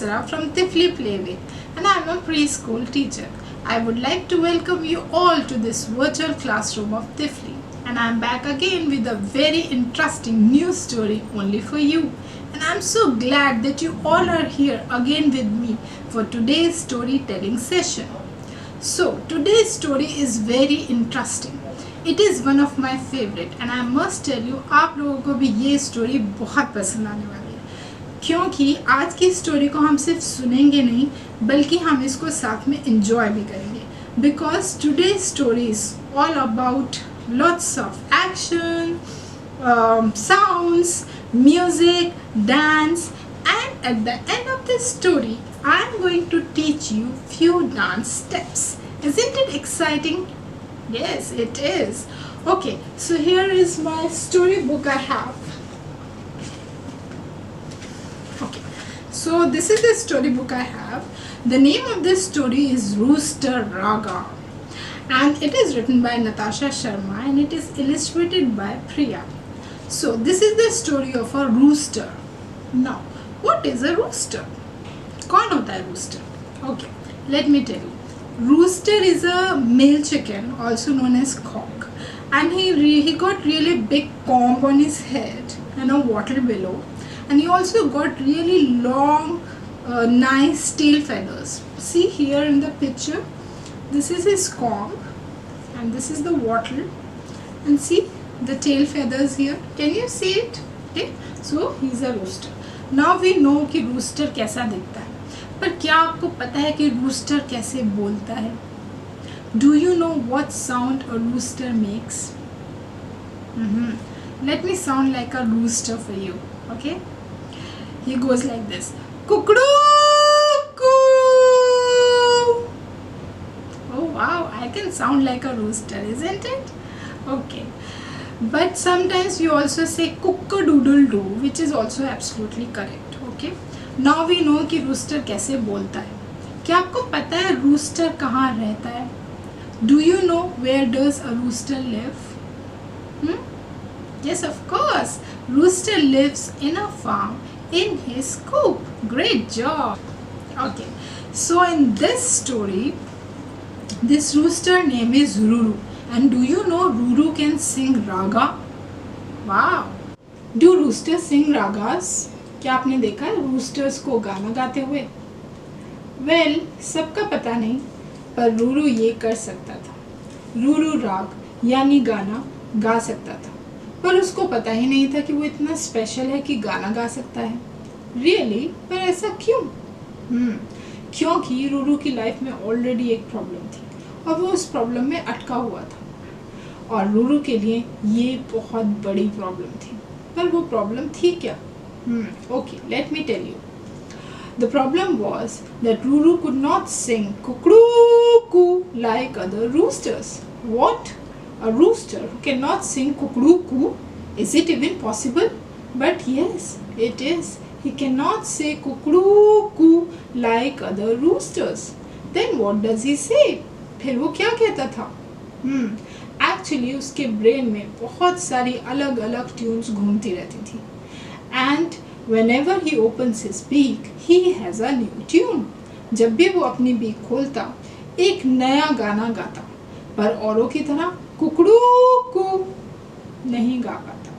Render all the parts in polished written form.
Apsara from Tifli Playway, and I am a preschool teacher. I would like to welcome you all to this virtual classroom of Tifli, and I am back again with a very interesting new story only for you. And I am so glad that you all are here again with me for today's storytelling session. So today's story is very interesting. It is one of my favorite, and I must tell you आप लोगों को भी ये story बहुत पसंद आने वाली है, क्योंकि आज की स्टोरी को हम सिर्फ सुनेंगे नहीं बल्कि हम इसको साथ में एंजॉय भी करेंगे, because today's story is all about lots of action, sounds, music, dance, and at the end of this story I am going to teach you few dance steps. Isn't it exciting? Yes, it is. Okay, so here is my storybook I have. Okay, so this is the storybook I have. The name of this story is Rooster Raga, and it is written by Natasha Sharma and it is illustrated by Priya. So this is the story of a rooster. Now, what is a rooster? कौन होता है rooster? Okay, let me tell you. Rooster is a male chicken, also known as cock, and he got really big comb on his head and a wattle below, and he also got really long, nice tail feathers. See here in the picture, this is his comb, and this is the wattle, and see the tail feathers here. Can you see it? Okay, so he's a rooster. Now we know कि rooster कैसा दिखता है, पर क्या आपको पता है कि rooster कैसे बोलता है? Do you know what sound a rooster makes? Let me sound like a rooster for you. Okay? He goes like this. Kukroo-koo. Oh wow, I can sound like a rooster, isn't it? Okay. But sometimes we also say cock-a-doodle-doo, which is also absolutely correct. Okay. Now we know कि rooster कैसे बोलता है. क्या आपको पता है rooster कहाँ रहता है? Do you know where does a rooster live? Yes, of course. Rooster lives in a farm in his coop. Great job. Okay. So in this story, this rooster name is Ruru. And do you know Ruru can sing raga? Wow. Do roosters sing ragas? क्या आपने देखा है roosters को गाना गाते हुए? Well, सबका पता नहीं, पर रूरू ये कर सकता था. रूरू राग यानी गाना गा सकता था, पर उसको पता ही नहीं था कि वो इतना स्पेशल है कि गाना गा सकता है. Really? पर ऐसा क्यों? क्योंकि रूरू की लाइफ में ऑलरेडी एक प्रॉब्लम थी और वो उस प्रॉब्लम में अटका हुआ था, और रूरू के लिए ये बहुत बड़ी प्रॉब्लम थी. पर वो प्रॉब्लम थी क्या? Okay, let me tell you. The problem was that Ruru could not sing cuckoo like other roosters. What? A rooster who cannot sing cuckoo? Is it even possible? But yes, it is. He cannot say cuckoo like other roosters. Then what does he say? फिर वो क्या कहता था? Actually उसके brain में बहुत सारी अलग अलग ट्यून्स घूमती रहती थी. And whenever he opens his beak, he has a new tune. जब भी वो अपनी बीक खोलता, एक नया गाना गाता, पर औरों की तरह कुकड़ू नहीं गा पाता.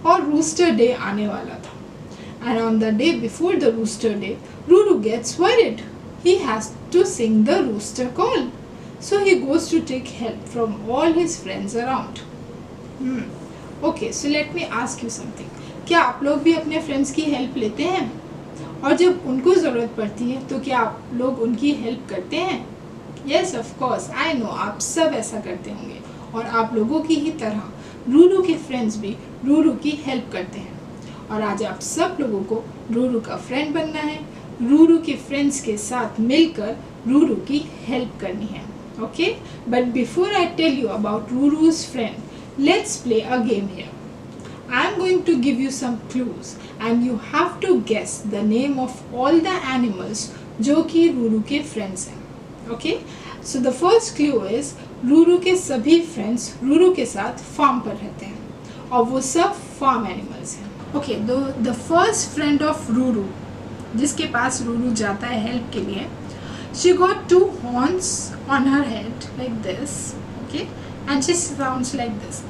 और rooster day आने वाला था. And on the day before the rooster day, Ruru gets worried. He has to sing the rooster call. So he goes to take help from all his friends around. Okay, so let me ask you something. क्या आप लोग भी अपने friends की help लेते हैं? और जब उनको ज़रूरत पड़ती है तो क्या आप लोग उनकी हेल्प करते हैं? Yes, of course, I know, आप सब ऐसा करते होंगे, और आप लोगों की ही तरह रूरू के फ्रेंड्स भी रूरू की हेल्प करते हैं. और आज आप सब लोगों को रूरू का फ्रेंड बनना है, रूरू के फ्रेंड्स के साथ मिलकर रूरू की हेल्प करनी है. Okay? But before I tell you about Ruru's friend, let's play a game here. I am going to give you some clues and you have to guess the name of all the animals जो कि रूरू के friends हैं. Okay? So the first clue is Ruru के सभी friends Ruru के साथ farm पर रहते हैं और वो सब फार्म एनिमल्स हैं. Okay, the first friend of Ruru जिसके पास रूरू जाता है हेल्प के लिए, she got 2 horns on her head like this, okay, and she sounds like this.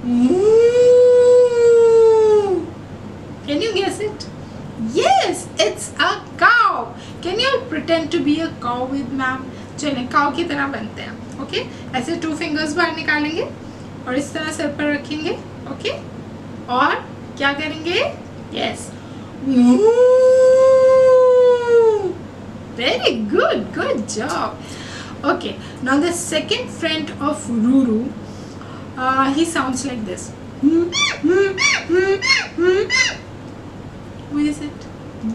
Moo! Can you guess it? Yes, it's a cow. Can you pretend to be a cow with ma'am? चलें cow की तरह बनते हैं, okay? ऐसे 2 fingers बाहर निकालेंगे और इस तरह सिर पर रखेंगे, okay? और क्या करेंगे? Yes. Very good, good job. Okay, now the second friend of Ruru, he sounds like this. Who is it?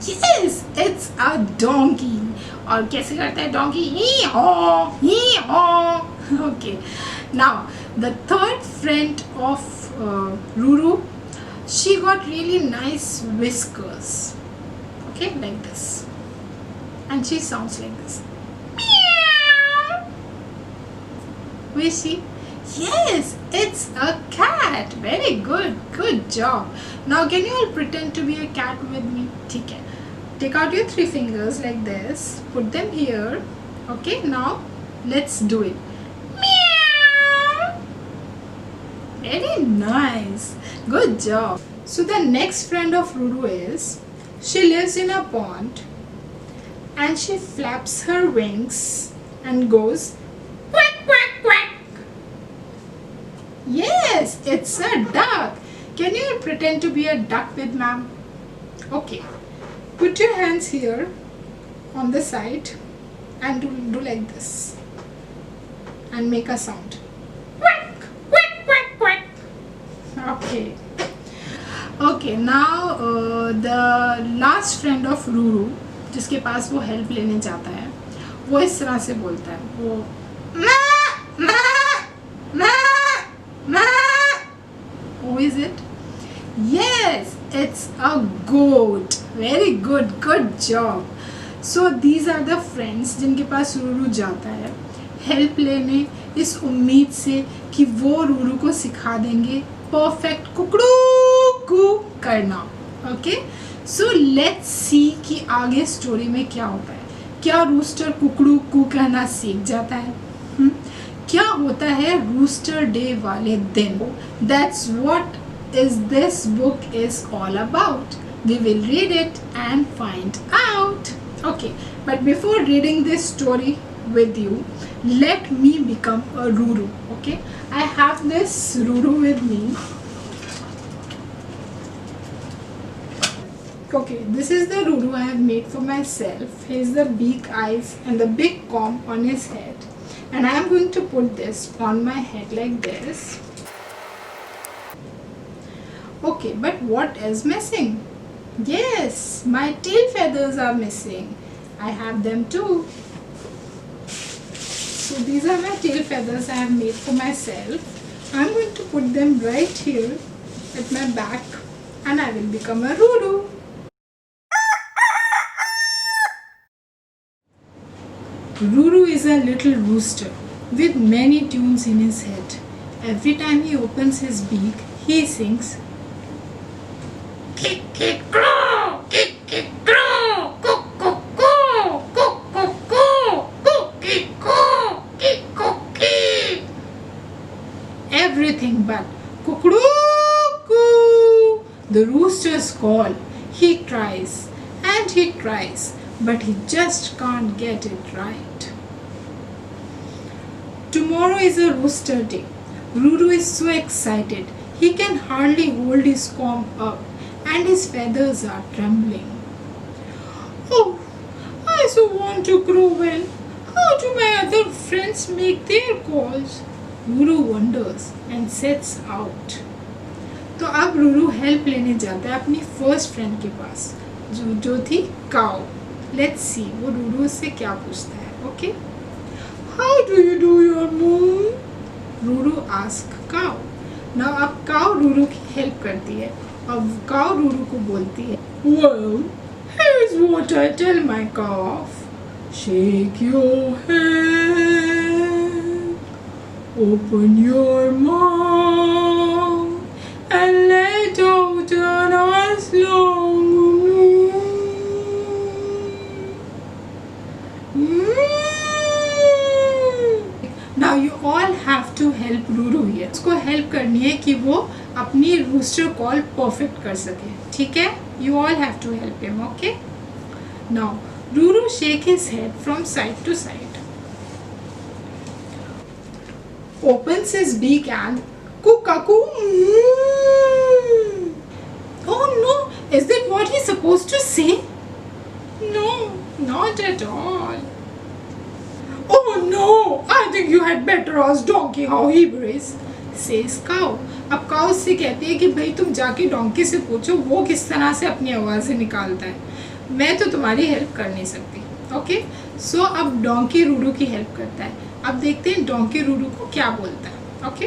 Yes, it's a donkey. और कैसे करता है donkey? Hee-haw, hee-haw. Okay, now the third friend of Ruru, she got really nice whiskers. Okay, like this. And she sounds like this. Meow. Who is she? Yes, it's a cat. Very good, good job. Now can you all pretend to be a cat with me? ठीक है. Take out your 3 fingers like this. Put them here. Okay, now let's do it. Meow. Very nice. Good job. So the next friend of Ruru is, she lives in a pond and she flaps her wings and goes quack quack quack. Yes, it's a duck. Can you pretend to be a duck with ma'am? Okay, put your hands here on the side and do like this and make a sound. Quack quack quack quack. Okay. Okay, now the last friend of Ruru, जिसके पास वो help लेने जाता है, वो इस तरह से बोलता है, वो माँ माँ माँ माँ. Who is it? Yes, it's a goat. Very good, good job. So these are the friends जिनके पास रूरू जाता है हेल्प लेने, इस उम्मीद से कि वो रूरू को सिखा देंगे परफेक्ट कुकड़ू कू करना. ओके, सो लेट्स सी कि आगे स्टोरी में क्या होता है. क्या रूस्टर कुकड़ू कू कहना सीख जाता है? क्या होता है रूस्टर डे वाले दिन? That's what is this book is all about. We will read it and find out. Okay, but before reading this story with you, let me become a Ruru. Okay, I have this Ruru with me. Okay, this is the Ruru I have made for myself. He has the big eyes and the big comb on his head, and I am going to put this on my head like this. Okay, but what is missing? Yes, my tail feathers are missing. I have them too. So these are my tail feathers I have made for myself. I'm going to put them right here at my back and I will become a Ruru. Ruru is a little rooster with many tunes in his head. Every time he opens his beak, he sings kick kick crow, kick kick crow, cook cook coo, cook cook coo, cookie coo, kick cookie. Everything but cuckoo. The rooster's call. He tries and he tries, but he just can't get it right. Tomorrow is a rooster day. Ruru is so excited he can hardly hold his comb up and his feathers are trembling. Oh, I so want to crow well. How do my other friends make their calls? Ruru wonders and sets out. तो अब Ruru help लेने जाता है अपनी first friend के पास जो थी काऊ. Let's see वो रूरू से क्या पूछता है. Okay, how do you do your moon? Ruru ask cow. Now अब काऊ रूरू की हेल्प करती है. अब काऊ रूरू को बोलती है, well, here's what I tell my calf. Shake your head, open your mouth, and let out a nice long moon. To help Ruru here. उसको help करनी है कि वो अपनी रूस्टर कॉल परफेक्ट कर सके, ठीक है? You all have to help him, okay? Now Ruru shake his head from side to side, opens his beak and cuckoo. Oh no, is that what he's supposed to say? No, not at all. Oh no, I think you had better ask donkey how he breathes, says cow. अब cow से कहती है कि भाई तुम जाके donkey से पूछो वो किस तरह से अपनी आवाज़ें निकालता है, मैं तो तुम्हारी हेल्प कर नहीं सकती, ओके? सो अब डोंकी रूरू की हेल्प करता है। अब देखते हैं डोंकी रूरू को क्या बोलता है, okay?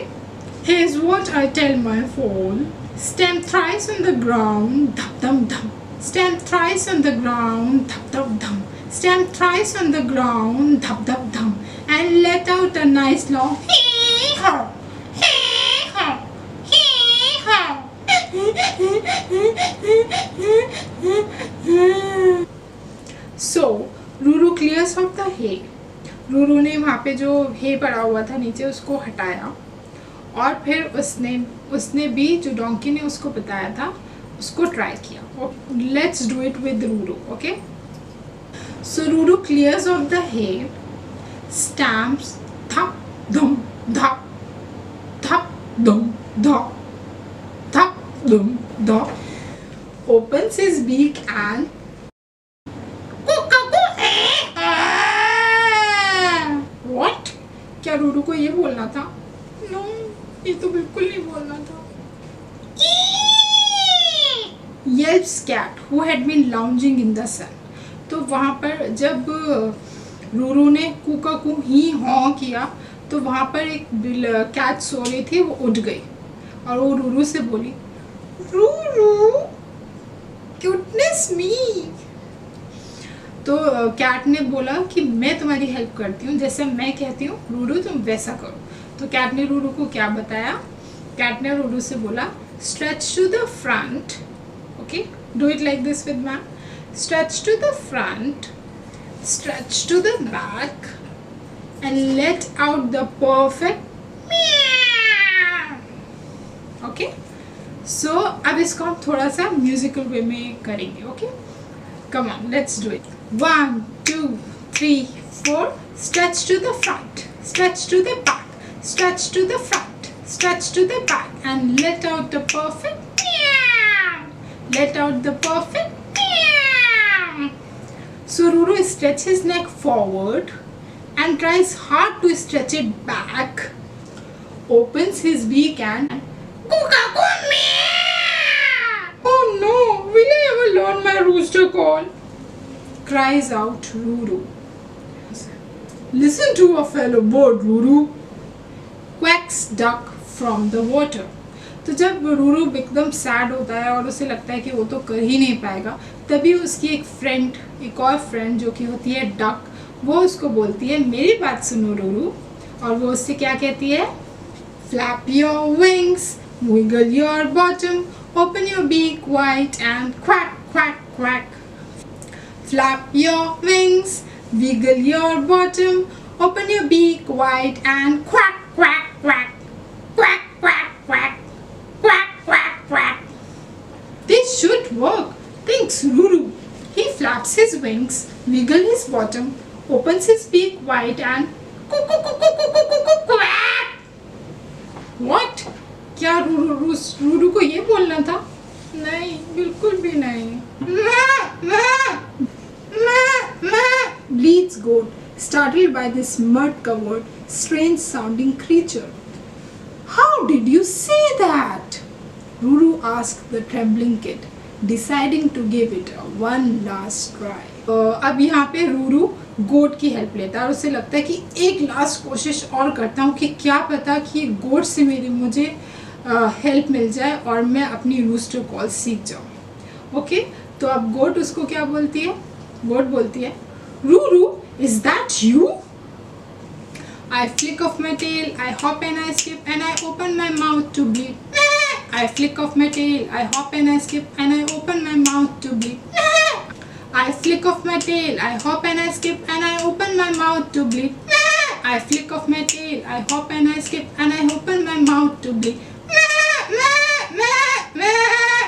Here's what I tell my foal, stamp thrice on the ground, dhap dhum dhum. Stamp thrice on the ground, dhap dhum dhum. Stamp thrice on the ground, dhap dhum dhum. And let out a nice long hee-haw, hee-haw, hee-haw. So, Ruru clears out the hay. Ruru ने वहाँ पे जो हे पड़ा हुआ था नीचे उसको हटाया और फिर उसने भी जो डोंकी ने उसको बताया था उसको ट्राई किया। Let's do it with Ruru, okay? So Ruru clears off the hay, stamps थप धुम धप, थप धुम धप, थप धुम धप, opens his beak and What? क्या रूरू को ये बोलना था? नो, ये तो बिल्कुल नहीं बोलना था। Yelps cat who had been lounging in the sun. तो वहाँ पर जब रूरू ने कुकाकू ही हॉ किया तो वहाँ पर एक कैट सो रही थी, वो उठ गई और वो रूरू से बोली, रूरू क्यूटनेस मी। तो कैट ने बोला कि मैं तुम्हारी हेल्प करती हूँ, जैसे मैं कहती हूँ रूरू तुम वैसा करो। तो कैट ने रूरू को क्या बताया? कैट ने रूरू से बोला, stretch to the front, okay? Do it like this with ma'am. Stretch to the front, stretch to the back and let out the perfect okay? So अब इसको हम थोड़ा सा म्यूजिकल वे में करेंगे, okay? Come on, let's do it. 1, 2, 3, 4. Stretch to the front, stretch to the back, stretch to the front, stretch to the back, and let out the perfect meow. Let out the perfect meow. So Ruru stretches his neck forward and tries hard to stretch it back. Opens his beak and cuckoo meow. Oh no! Will I ever learn my rooster call? Cries out Ruru. Listen to a fellow bird, Ruru. Quacks duck from the water. तो जब रूरू एकदम sad होता है और उसे लगता है कि वो तो कर ही नहीं पाएगा, तभी उसकी एक और फ्रेंड जो कि होती है डक, वो उसको बोलती है मेरी बात सुनो रूरू, और वो उससे क्या कहती है? Flap your wings, wiggle your bottom, open your beak wide and quack, quack, quack. Flap your wings, wiggle your bottom, open your beak wide and quack, quack, quack. Quack, quack, quack. Quack, quack, quack. This should work, thinks Ruru. He flaps his wings, wiggles his bottom, opens his beak wide and quack. What? क्या रूरू को ये बोलना था? नहीं, बिल्कुल भी नहीं। Bleats goat, startled by this mud-covered, strange-sounding creature. How did you say that? Ruru asked the trembling kid, deciding to give it one last try. अब यहाँ पे रूरू गोट की हेल्प लेता है और उसे लगता है कि एक लास्ट कोशिश और करता हूँ कि क्या पता कि गोट से मुझे हेल्प मिल जाए और मैं अपनी रूस्टर कॉल सीख जाऊँ, ओके? तो अब गोट उसको क्या बोलती है? गोट बोलती है, Ruru, is that you? I flick off my tail, I hop and I skip and I open my mouth to bleed. I flick off my tail, I hop and I skip and I open my mouth to bleed. I flick off my tail, I hop and I skip and I open my mouth to bleed. I flick off my tail, I hop and I skip, and I open my mouth to bleat. Meh, meh, meh, meh.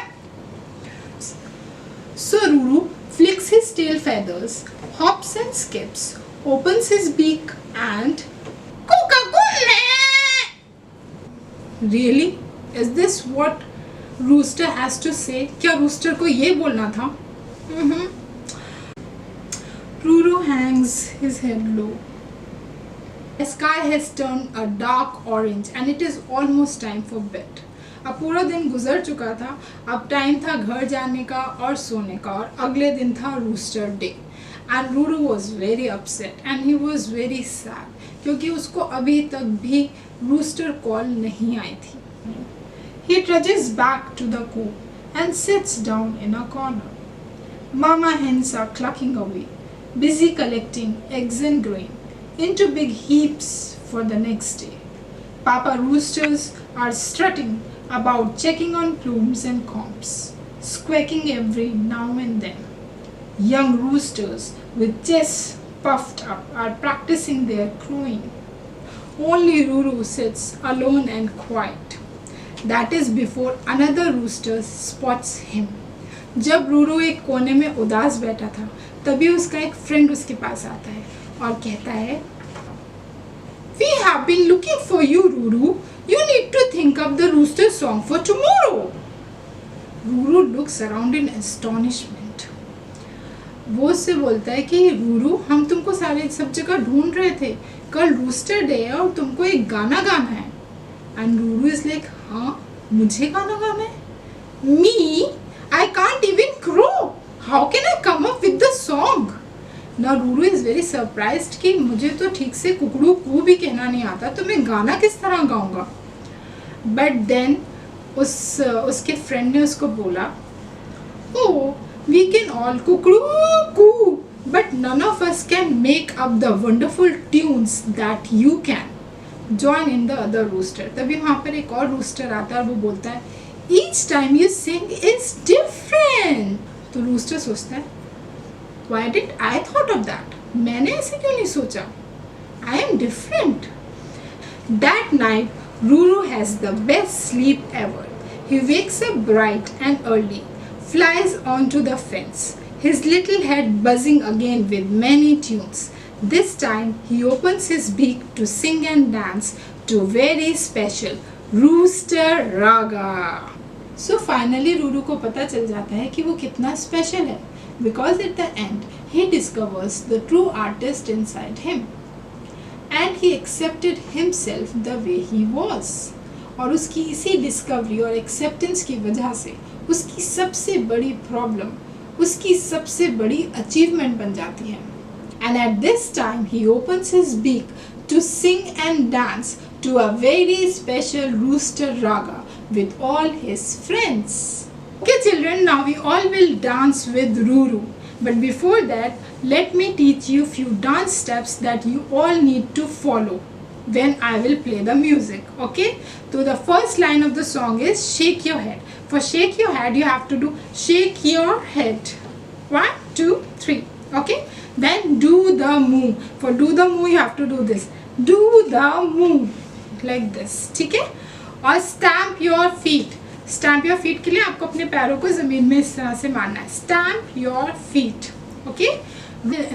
So Ruru flicks his tail feathers, hops and skips, opens his beak and Really? Is this what Rooster has to say? क्या Rooster को ये बोलना था? Ruru hangs his head low. The sky has turned a dark orange and it is almost time for bed. अब पूरा दिन गुजर चुका था. अब टाइम था घर जाने का और सोने का और अगले दिन था rooster day. And Ruru was very upset and he was very sad क्योंकि उसको अभी तक भी रूस्टर कॉल नहीं आई थी. He trudges back to the coop and sits down in a corner. Mama hens are clucking away, busy collecting eggs and grain into big heaps for the next day. Papa roosters are strutting about checking on plumes and combs, squawking every now and then. Young roosters with chests puffed up are practicing their crowing. Only Ruru sits alone and quiet. That is before another rooster spots him. जब रूरू एक कोने में उदास बैठा था तभी उसका एक फ्रेंड उसके पास आता है और कहता है We have been looking for you, Ruru. You need to think up the rooster song for tomorrow. Ruru looks around in astonishment. वो उससे बोलता है कि रूरू हम तुमको सारे सब जगह ढूंढ रहे थे. कल रूस्टर डे है और तुमको एक गाना गाना है. एंड रूरू इज लाइक हाँ मुझे गाना गाना है. Me I can't even crow. How can I come up with the song. ना रूरू इज वेरी सरप्राइज्ड कि मुझे तो ठीक से कुकड़ू कू भी कहना नहीं आता तो मैं गाना किस तरह गाऊंगा. बट देन उसके फ्रेंड ने उसको बोला ओ we can all cuckoo, but none of us can make up the wonderful tunes that you can. Join in the other rooster. तभी वहाँ पर एक और rooster आता है और वो बोलता है Each time you sing is different. तो rooster सोचता है Why didn't I thought of that? मैंने ऐसे क्यों नहीं सोचा? I am different. That night, Ruru has the best sleep ever. He wakes up bright and early. Flies onto the fence, his little head buzzing again with many tunes. This time he opens his beak to sing and dance to very special Rooster Raga. So finally Ruru को पता चल जाता है कि वो कितना special है because at the end he discovers the true artist inside him and he accepted himself the way he was. और उसकी इसी डिस्कवरी और एक्सेप्टेंस की वजह से उसकी सबसे बड़ी प्रॉब्लम उसकी सबसे बड़ी अचीवमेंट बन जाती है. And at this time he opens his beak to sing and dance to a very special rooster raga with all his friends. Okay children, now we all will dance with Ruru. But before that, let me teach you few dance steps that you all need to follow when I will play the music. Okay? So the first line of the song is shake your head. For shake your head, you have to do shake your head. 1, 2, 3. Okay? Then do the move. For do the move, you have to do this. Do the move like this. ठीक है? और stamp your feet. Stamp your feet के लिए आपको अपने पैरों को ज़मीन में इस तरह से मारना है. Stamp your feet. Okay?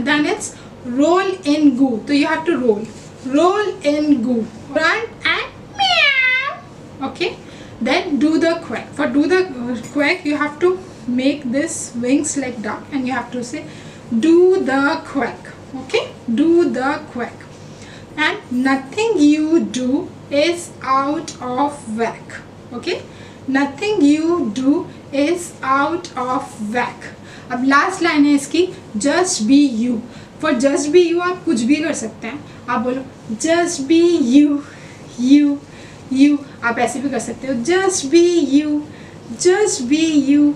Then it's roll in goo. So you have to roll. Roll in goo. Run and meow. Okay? Then do the quack. For do the quack, you have to make this wings like duck and you have to say do the quack. Okay? Do the quack. And nothing you do is out of whack. Okay? Nothing you do is out of whack. अब last line है इसकी just be you. For just be you आप कुछ भी कर सकते हैं. आप बोलो just be you, you, you. आप ऐसे भी कर सकते हो just be you, just be you,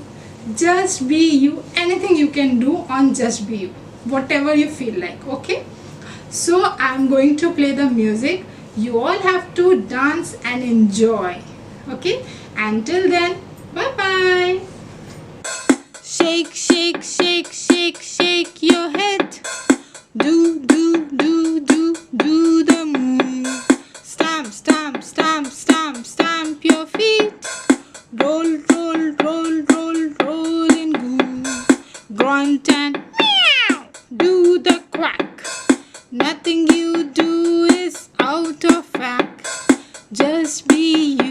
just be you. Anything you can do on just be you. Whatever you feel like. Okay? So I'm going to play the music. You all have to dance and enjoy. Okay? Until then, bye bye. Shake, shake, shake, shake, shake your head. Do, do, do, do, do the out of whack. Just be